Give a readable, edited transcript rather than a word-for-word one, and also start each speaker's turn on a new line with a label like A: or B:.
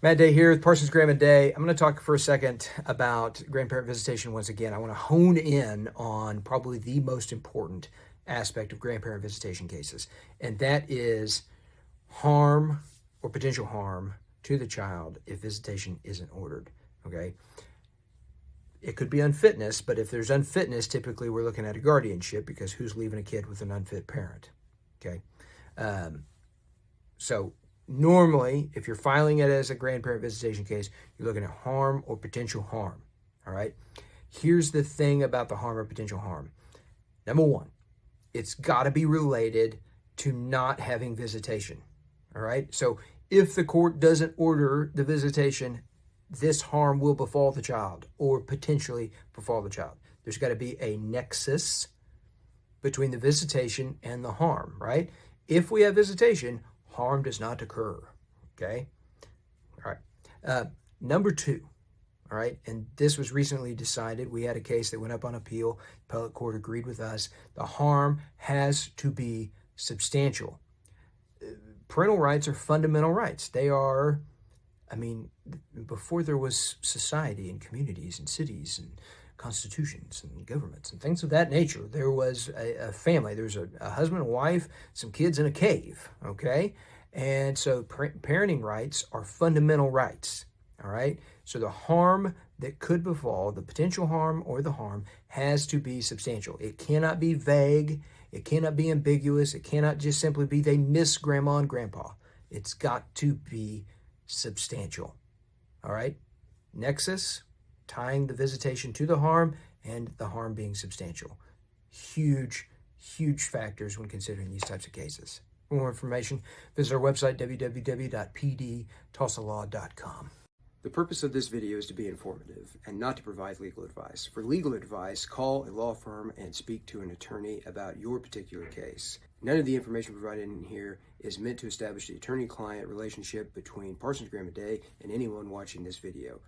A: Matt Day here with Parsons Graham and Day. I'm going to talk for a second about grandparent visitation once again. I want to hone in on probably the most important aspect of grandparent visitation cases, and that is harm or potential harm to the child if visitation isn't ordered. Okay. It could be unfitness, but if there's unfitness, typically we're looking at a guardianship because who's leaving a kid with an unfit parent? Okay. So normally, if you're filing it as a grandparent visitation case, you're looking at harm or potential harm. All right. Here's the thing about the harm or potential harm. Number one, it's got to be related to not having visitation. All right. So if the court doesn't order the visitation, this harm will befall the child or potentially befall the child. There's got to be a nexus between the visitation and the harm, right? If we have visitation, harm does not occur, okay? All right. Number two, all right, and this was recently decided. We had a case that went up on appeal. Appellate court agreed with us. The harm has to be substantial. Parental rights are fundamental rights. They are, before there was society and communities and cities and constitutions and governments and things of that nature, there was a family. There's a husband, a wife, some kids in a cave, okay? And so parenting rights are fundamental rights, all right? So the harm that could befall, the potential harm or the harm, has to be substantial. It cannot be vague. It cannot be ambiguous. It cannot just simply be they miss grandma and grandpa. It's got to be substantial, all right? Nexus, tying the visitation to the harm and the harm being substantial. Huge, huge factors when considering these types of cases. For more information, visit our website, www.pdtulsalaw.com. The purpose of this video is to be informative and not to provide legal advice. For legal advice, call a law firm and speak to an attorney about your particular case. None of the information provided in here is meant to establish the attorney-client relationship between Parsons Graham and Day and anyone watching this video.